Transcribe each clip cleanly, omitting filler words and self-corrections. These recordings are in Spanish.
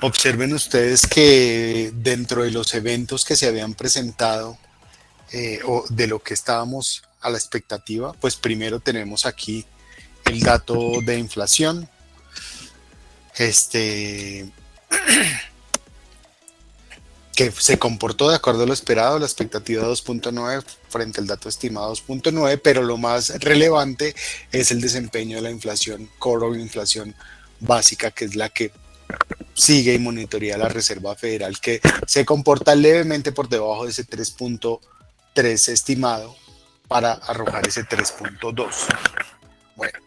Observen ustedes que dentro de los eventos que se habían presentado o de lo que estábamos a la expectativa, pues primero tenemos aquí el dato de inflación, este, que se comportó de acuerdo a lo esperado, la expectativa 2.9 frente al dato estimado 2.9, pero lo más relevante es el desempeño de la inflación core o inflación básica, que es la que sigue y monitorea la Reserva Federal, que se comporta levemente por debajo de ese 3.3 estimado para arrojar ese 3.2. Bueno,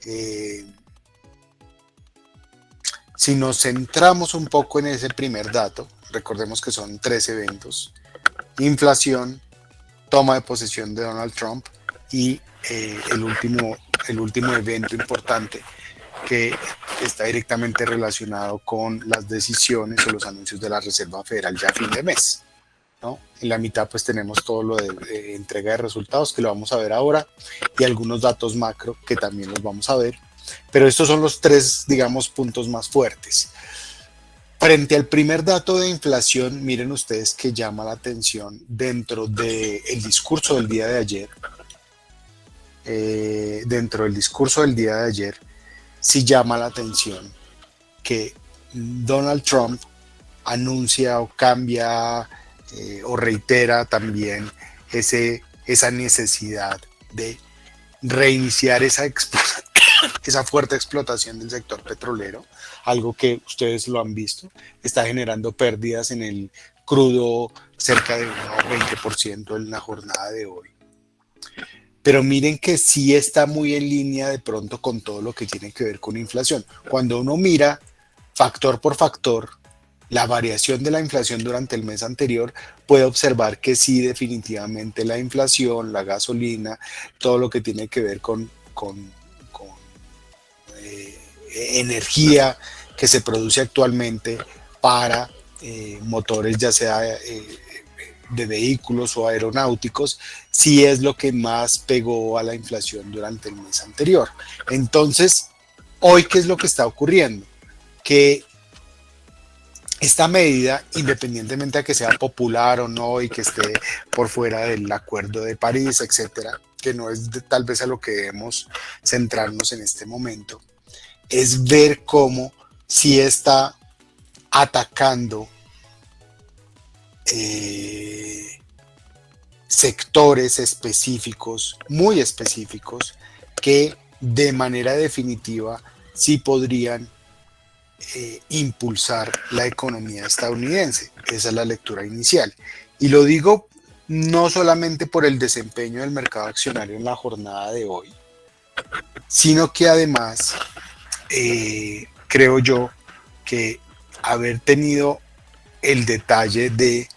eh, si nos centramos un poco en ese primer dato, recordemos que son tres eventos: inflación, toma de posesión de Donald Trump y el último evento importante que está directamente relacionado con las decisiones o los anuncios de la Reserva Federal ya a fin de mes, ¿no? En la mitad pues tenemos todo lo de entrega de resultados, que lo vamos a ver ahora, y algunos datos macro que también los vamos a ver, pero estos son los tres, digamos, puntos más fuertes. Frente al primer dato de inflación, miren ustedes que llama la atención dentro del discurso del día de ayer. Dentro del discurso del día de ayer, sí llama la atención que Donald Trump anuncia o cambia o reitera también esa necesidad de reiniciar esa fuerte explotación del sector petrolero, algo que ustedes lo han visto, está generando pérdidas en el crudo cerca de un 20% en la jornada de hoy. Pero miren que sí está muy en línea de pronto con todo lo que tiene que ver con inflación. Cuando uno mira factor por factor la variación de la inflación durante el mes anterior, puede observar que sí, definitivamente la inflación, la gasolina, todo lo que tiene que ver con energía que se produce actualmente para motores, ya sea de vehículos o aeronáuticos, sí es lo que más pegó a la inflación durante el mes anterior. Entonces, hoy, ¿qué es lo que está ocurriendo? Que esta medida, independientemente de que sea popular o no y que esté por fuera del Acuerdo de París, etcétera, que no es tal vez a lo que debemos centrarnos en este momento, es ver cómo si está atacando sectores específicos, muy específicos, que de manera definitiva sí podrían impulsar la economía estadounidense. Esa es la lectura inicial. Y lo digo no solamente por el desempeño del mercado accionario en la jornada de hoy, sino que además creo yo que haber tenido el detalle de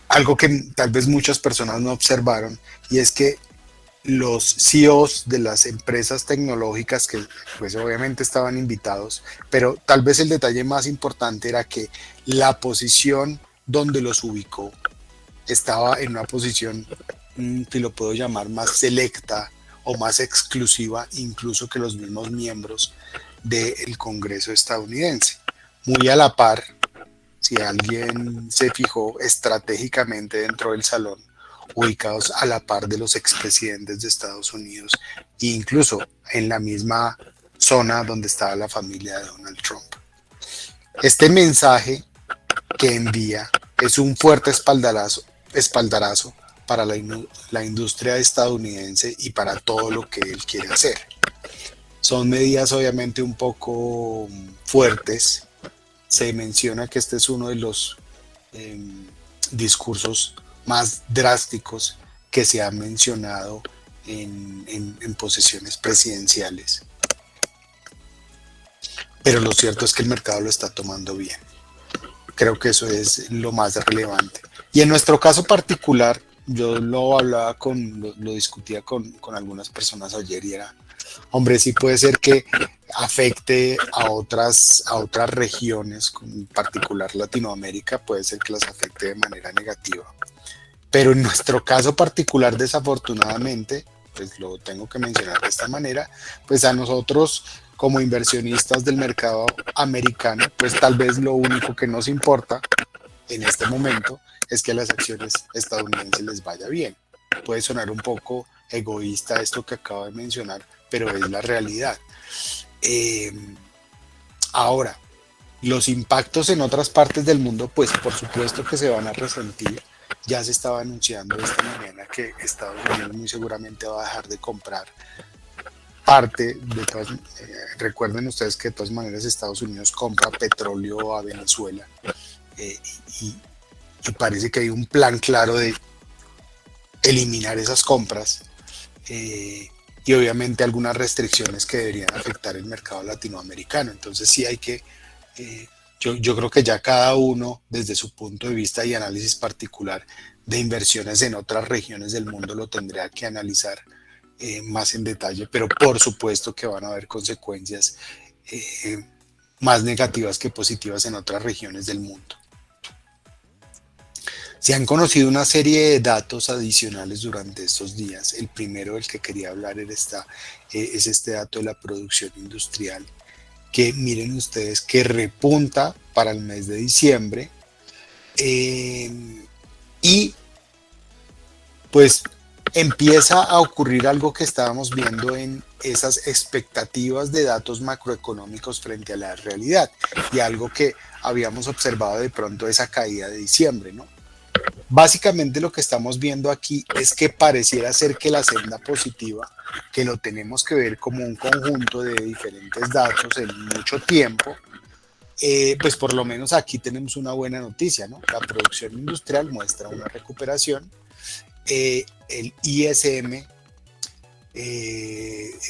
algo que tal vez muchas personas no observaron, y es que los CEOs de las empresas tecnológicas, que pues obviamente estaban invitados, pero tal vez el detalle más importante era que la posición donde los ubicó estaba en una posición, si lo puedo llamar, más selecta o más exclusiva incluso que los mismos miembros del Congreso estadounidense. Muy a la par, si alguien se fijó, estratégicamente dentro del salón, ubicados a la par de los expresidentes de Estados Unidos e incluso en la misma zona donde estaba la familia de Donald Trump. Este mensaje que envía es un fuerte espaldarazo para la industria estadounidense y para todo lo que él quiere hacer. Son medidas obviamente un poco fuertes. Se menciona que este es uno de los eh, discursos más drásticos que se han mencionado en posesiones presidenciales. Pero lo cierto es que el mercado lo está tomando bien. Creo que eso es lo más relevante. Y en nuestro caso particular, yo lo hablaba lo discutía con algunas personas ayer, y era, hombre, sí puede ser que afecte a otras regiones, en particular Latinoamérica, puede ser que las afecte de manera negativa. Pero en nuestro caso particular, desafortunadamente, pues lo tengo que mencionar de esta manera, pues a nosotros como inversionistas del mercado americano, pues tal vez lo único que nos importa en este momento es que a las acciones estadounidenses les vaya bien. Puede sonar un poco egoísta esto que acabo de mencionar, pero es la realidad. Eh, Ahora, los impactos en otras partes del mundo, pues por supuesto que se van a resentir. Ya se estaba anunciando esta mañana que Estados Unidos muy seguramente va a dejar de comprar parte de todas. Recuerden ustedes que de todas maneras Estados Unidos compra petróleo a Venezuela, eh, y, y parece que hay un plan claro de eliminar esas compras, y obviamente algunas restricciones que deberían afectar el mercado latinoamericano. Entonces sí hay que, eh, yo creo que ya cada uno desde su punto de vista y análisis particular de inversiones en otras regiones del mundo lo tendría que analizar más en detalle, pero por supuesto que van a haber consecuencias eh, más negativas que positivas en otras regiones del mundo. Se han conocido una serie de datos adicionales durante estos días. El primero del que quería hablar es este dato de la producción industrial, que miren ustedes que repunta para el mes de diciembre, eh, y pues empieza a ocurrir algo que estábamos viendo en esas expectativas de datos macroeconómicos frente a la realidad, y algo que habíamos observado de pronto esa caída de diciembre, ¿no? Básicamente lo que estamos viendo aquí es que pareciera ser que la senda positiva, que lo tenemos que ver como un conjunto de diferentes datos en mucho tiempo, pues por lo menos aquí tenemos una buena noticia, ¿no? La producción industrial muestra una recuperación, el ISM,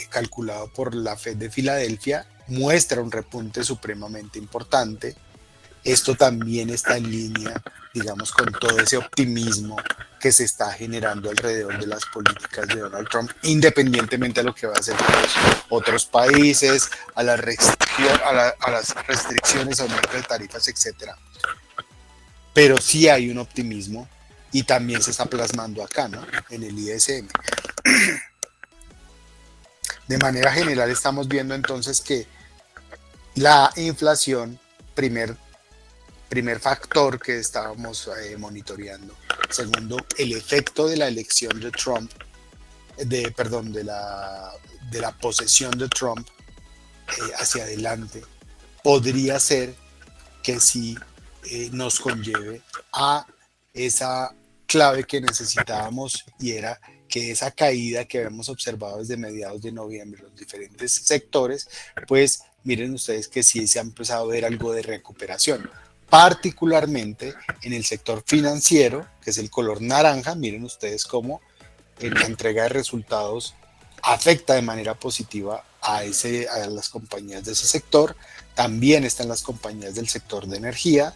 calculado por la Fed de Filadelfia, muestra un repunte supremamente importante. Esto también está en línea, digamos, con todo ese optimismo que se está generando alrededor de las políticas de Donald Trump, independientemente de lo que va a hacer con los otros países, a las restricciones, aumento de tarifas, etcétera. Pero sí hay un optimismo y también se está plasmando acá, ¿no? En el ISM. De manera general estamos viendo entonces que la inflación, primer factor que estábamos monitoreando. Segundo, el efecto de la elección de Trump, perdón, de la posesión de Trump hacia adelante, podría ser que sí nos conlleve a esa clave que necesitábamos, y era que esa caída que habíamos observado desde mediados de noviembre en los diferentes sectores, pues miren ustedes que sí se ha empezado a ver algo de recuperación, particularmente en el sector financiero, que es el color naranja. Miren ustedes cómo la entrega de resultados afecta de manera positiva a las compañías de ese sector. También están las compañías del sector de energía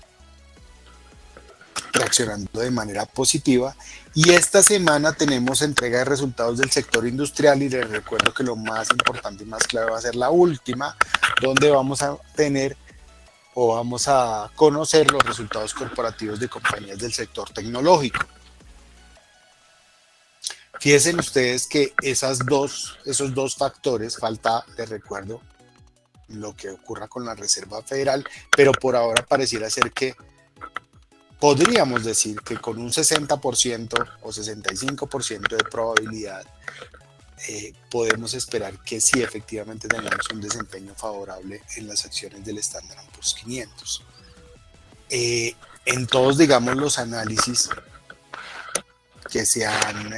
reaccionando de manera positiva. Y esta semana tenemos entrega de resultados del sector industrial, y les recuerdo que lo más importante y más clave va a ser la última, donde vamos a tener o vamos a conocer los resultados corporativos de compañías del sector tecnológico. Fíjense ustedes que esos dos factores, falta, les recuerdo, lo que ocurra con la Reserva Federal, pero por ahora pareciera ser que podríamos decir que con un 60% o 65% de probabilidad, podemos esperar que sí efectivamente tengamos un desempeño favorable en las acciones del Standard & Poor's 500. En todos, digamos, los análisis que se han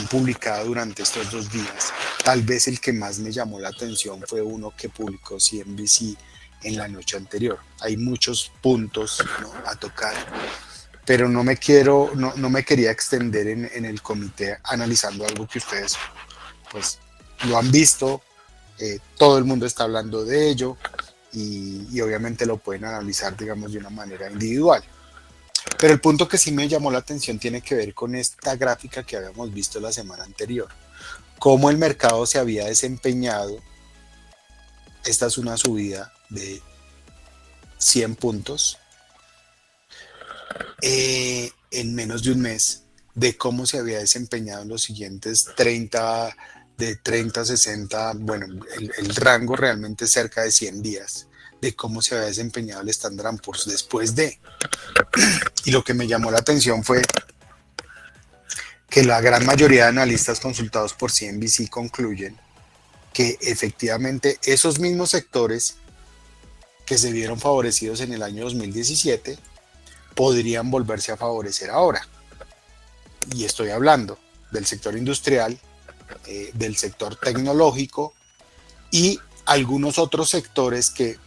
publicado durante estos 2 días, tal vez el que más me llamó la atención fue uno que publicó CNBC en la noche anterior. Hay muchos puntos, ¿no?, a tocar, pero no me quería extender en el comité analizando algo que ustedes pues lo han visto, todo el mundo está hablando de ello, y obviamente lo pueden analizar, digamos, de una manera individual. Pero el punto que sí me llamó la atención tiene que ver con esta gráfica que habíamos visto la semana anterior, cómo el mercado se había desempeñado. Esta es una subida de 100 puntos en menos de un mes, de cómo se había desempeñado en los siguientes 30, de 30 a 60, bueno, el rango realmente cerca de 100 días, de cómo se había desempeñado el Standard & Poor's después de. Y lo que me llamó la atención fue que la gran mayoría de analistas consultados por CNBC concluyen que efectivamente esos mismos sectores que se vieron favorecidos en el año 2017 podrían volverse a favorecer ahora. Y estoy hablando del sector industrial, del sector tecnológico y algunos otros sectores que,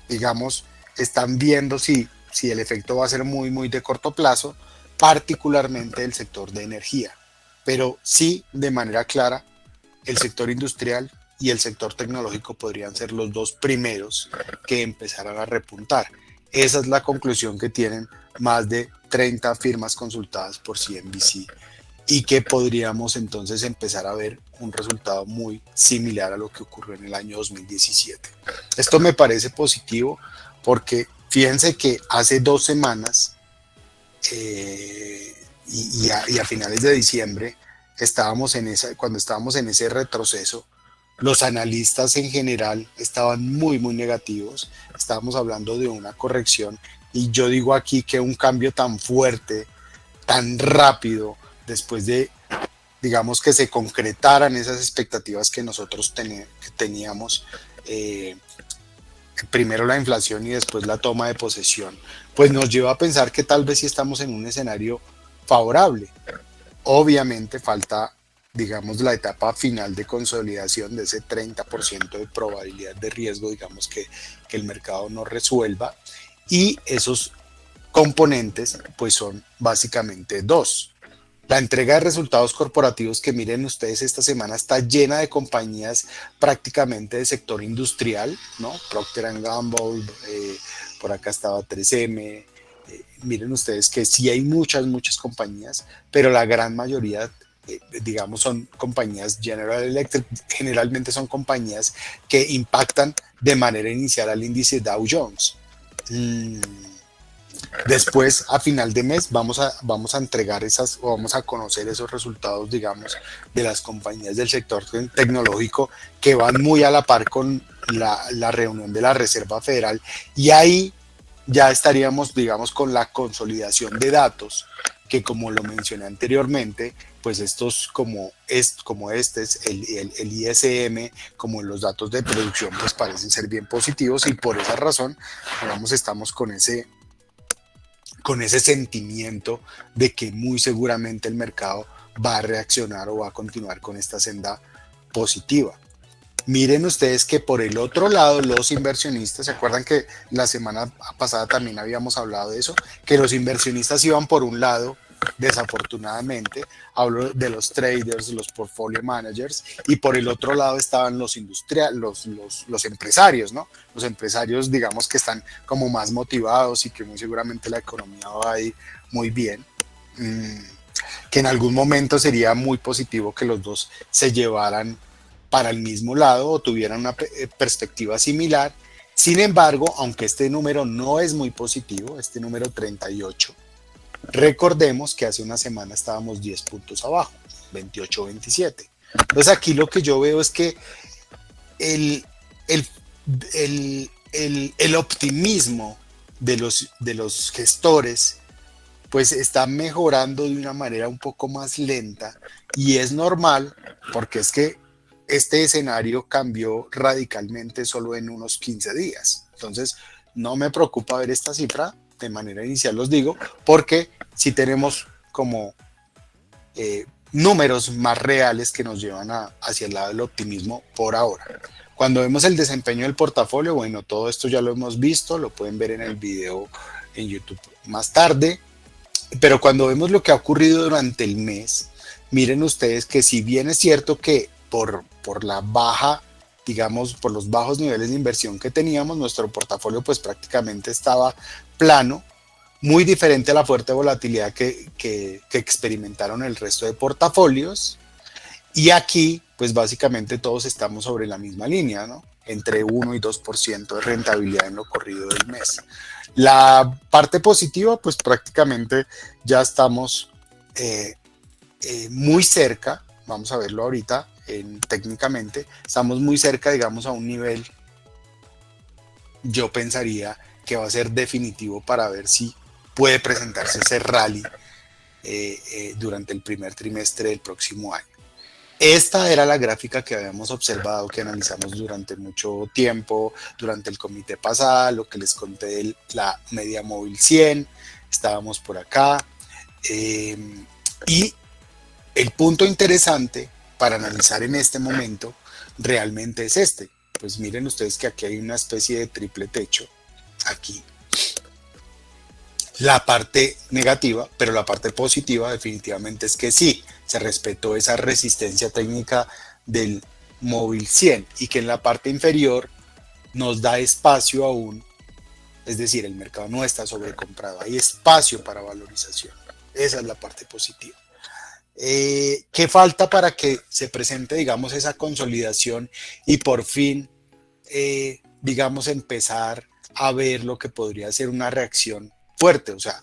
digamos, están viendo si el efecto va a ser muy, muy de corto plazo, particularmente el sector de energía. Pero sí, de manera clara, el sector industrial y el sector tecnológico podrían ser los dos primeros que empezaran a repuntar. Esa es la conclusión que tienen más de 30 firmas consultadas por CNBC y que podríamos entonces empezar a ver un resultado muy similar a lo que ocurrió en el año 2017. Esto me parece positivo porque fíjense que hace 2 semanas y a finales de diciembre cuando estábamos en ese retroceso, los analistas en general estaban muy, muy negativos. Estábamos hablando de una corrección y yo digo aquí que un cambio tan fuerte, tan rápido, después de, digamos, que se concretaran esas expectativas que nosotros teníamos, primero la inflación y después la toma de posesión, pues nos lleva a pensar que tal vez sí estamos en un escenario favorable. Obviamente falta, digamos, la etapa final de consolidación de ese 30% de probabilidad de riesgo, digamos, que el mercado no resuelva. Y esos componentes, pues son básicamente dos. La entrega de resultados corporativos, que miren ustedes, esta semana está llena de compañías prácticamente de sector industrial, ¿no? Procter & Gamble, por acá estaba 3M. Miren ustedes que sí hay muchas, muchas compañías, pero la gran mayoría, digamos, son compañías General Electric, generalmente son compañías que impactan de manera inicial al índice Dow Jones. Después, a final de mes, vamos a entregar o vamos a conocer esos resultados, digamos, de las compañías del sector tecnológico que van muy a la par con la reunión de la Reserva Federal, y ahí ya estaríamos, digamos, con la consolidación de datos, que como lo mencioné anteriormente, pues estos como este es el ISM, como los datos de producción, pues parecen ser bien positivos, y por esa razón, digamos, estamos con ese sentimiento de que muy seguramente el mercado va a reaccionar o va a continuar con esta senda positiva. Miren ustedes que por el otro lado los inversionistas, ¿se acuerdan que la semana pasada también habíamos hablado de eso? Que los inversionistas iban por un lado, desafortunadamente, hablo de los traders, los portfolio managers, y por el otro lado estaban los los empresarios, ¿no? Los empresarios, digamos, que están como más motivados y que muy seguramente la economía va a ir muy bien. Que en algún momento sería muy positivo que los dos se llevaran para el mismo lado o tuvieran una perspectiva similar. Sin embargo, aunque este número no es muy positivo, este número 38, recordemos que hace una semana estábamos 10 puntos abajo, 28-27. Entonces aquí lo que yo veo es que el, el optimismo de los gestores pues está mejorando de una manera un poco más lenta, y es normal porque es que este escenario cambió radicalmente solo en unos 15 días. Entonces, no me preocupa ver esta cifra, de manera inicial los digo, porque si tenemos como números más reales que nos llevan hacia el lado del optimismo por ahora. Cuando vemos el desempeño del portafolio, bueno, todo esto ya lo hemos visto, lo pueden ver en el video en YouTube más tarde, pero cuando vemos lo que ha ocurrido durante el mes, miren ustedes que si bien es cierto que por la baja, digamos, por los bajos niveles de inversión que teníamos, nuestro portafolio pues prácticamente estaba plano, muy diferente a la fuerte volatilidad que experimentaron el resto de portafolios. Y aquí, pues básicamente todos estamos sobre la misma línea, ¿no? Entre 1 y 2% de rentabilidad en lo corrido del mes. La parte positiva, pues prácticamente ya estamos muy cerca, vamos a verlo ahorita técnicamente, estamos muy cerca, digamos, a un nivel, yo pensaría que va a ser definitivo para ver si puede presentarse ese rally durante el primer trimestre del próximo año. Esta era la gráfica que habíamos observado, que analizamos durante mucho tiempo, durante el comité pasado, lo que les conté de la media móvil 100, estábamos por acá. Y el punto interesante para analizar en este momento realmente es este. Pues miren ustedes que aquí hay una especie de triple techo, aquí. La parte negativa, pero la parte positiva definitivamente es que sí, se respetó esa resistencia técnica del móvil 100 y que en la parte inferior nos da espacio aún, es decir, el mercado no está sobrecomprado, hay espacio para valorización. Esa es la parte positiva. ¿Qué falta para que se presente, digamos, esa consolidación y por fin, digamos, empezar a ver lo que podría ser una reacción fuerte? O sea,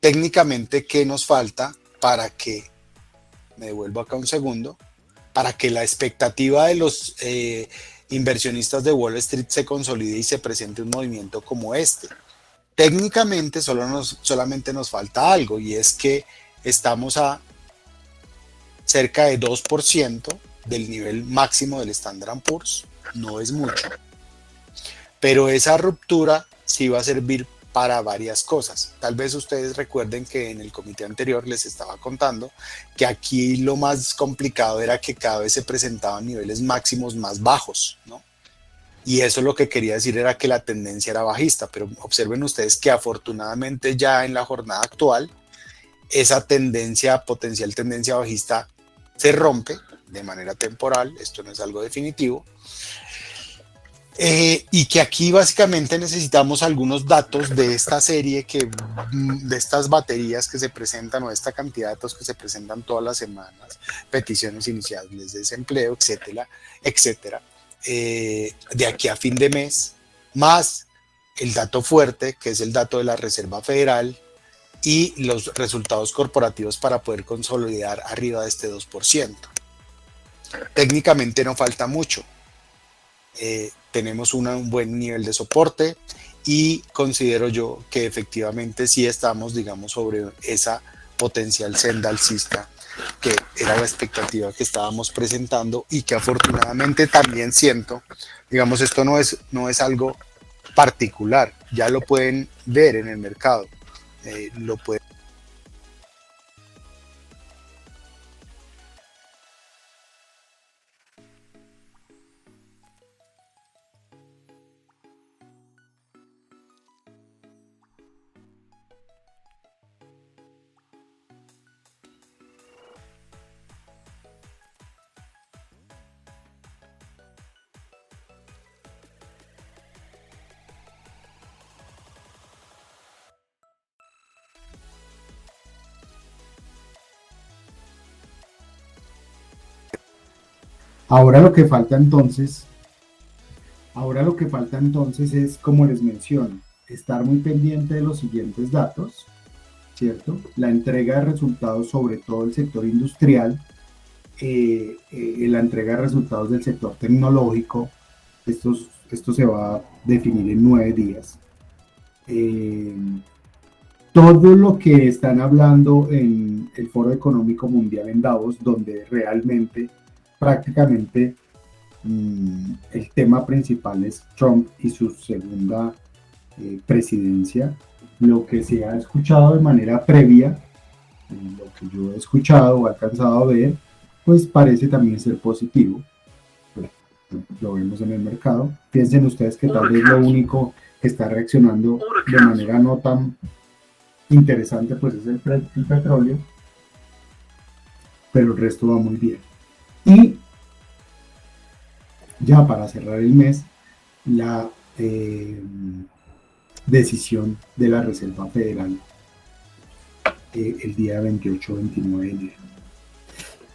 técnicamente, ¿qué nos falta para que, me devuelvo acá un segundo, para que la expectativa de los inversionistas de Wall Street se consolide y se presente un movimiento como este? Técnicamente solamente nos falta algo, y es que estamos a cerca de 2% del nivel máximo del Standard & Poor's, no es mucho, pero esa ruptura sí va a servir para varias cosas. Tal vez ustedes recuerden que en el comité anterior les estaba contando que aquí lo más complicado era que cada vez se presentaban niveles máximos más bajos, ¿no? Y eso lo que quería decir era que la tendencia era bajista, pero observen ustedes que afortunadamente ya en la jornada actual esa tendencia, potencial tendencia bajista, se rompe de manera temporal, esto no es algo definitivo, y que aquí básicamente necesitamos algunos datos de esta serie, de estas baterías que se presentan, o de esta cantidad de datos que se presentan todas las semanas, peticiones iniciales de desempleo, etcétera, etcétera, de aquí a fin de mes, más el dato fuerte, que es el dato de la Reserva Federal, y los resultados corporativos para poder consolidar arriba de este 2%. Técnicamente no falta mucho. Tenemos un buen nivel de soporte y considero yo que efectivamente sí estamos, digamos, sobre esa potencial senda alcista que era la expectativa que estábamos presentando y que afortunadamente también siento, digamos, esto no es algo particular, ya lo pueden ver en el mercado, lo pueden. Ahora lo que falta entonces, es, como les menciono, estar muy pendiente de los siguientes datos, ¿cierto? La entrega de resultados, sobre todo el sector industrial, la entrega de resultados del sector tecnológico, esto se va a definir en 9 días. Todo lo que están hablando en el Foro Económico Mundial en Davos, donde realmente prácticamente el tema principal es Trump y su segunda presidencia. Lo que se ha escuchado de manera previa, lo que yo he escuchado o alcanzado a ver, pues parece también ser positivo. Lo vemos en el mercado. Piensen ustedes que tal vez lo único que está reaccionando de manera no tan interesante pues es el petróleo, pero el resto va muy bien. Y ya para cerrar el mes, la decisión de la Reserva Federal el día 28-29 de enero.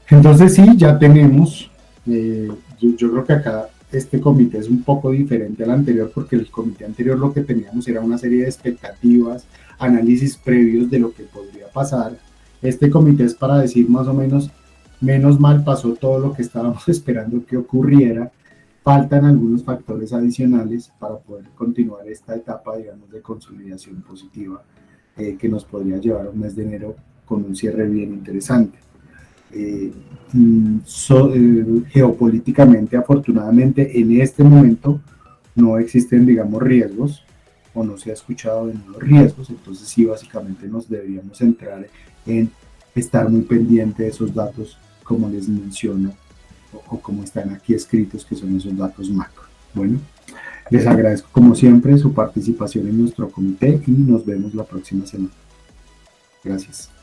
Entonces sí, ya tenemos, yo creo que acá este comité es un poco diferente al anterior, porque el comité anterior lo que teníamos era una serie de expectativas, análisis previos de lo que podría pasar, Este comité es para decir más o menos, menos mal pasó todo lo que estábamos esperando que ocurriera, faltan algunos factores adicionales para poder continuar esta etapa, digamos, de consolidación positiva que nos podría llevar a un mes de enero con un cierre bien interesante. Geopolíticamente, afortunadamente, en este momento no existen, digamos, riesgos o no se ha escuchado de nuevos riesgos, entonces sí, básicamente nos deberíamos centrar en estar muy pendiente de esos datos, como les menciono, o como están aquí escritos, que son esos datos macro. Bueno, les agradezco como siempre su participación en nuestro comité y nos vemos la próxima semana. Gracias.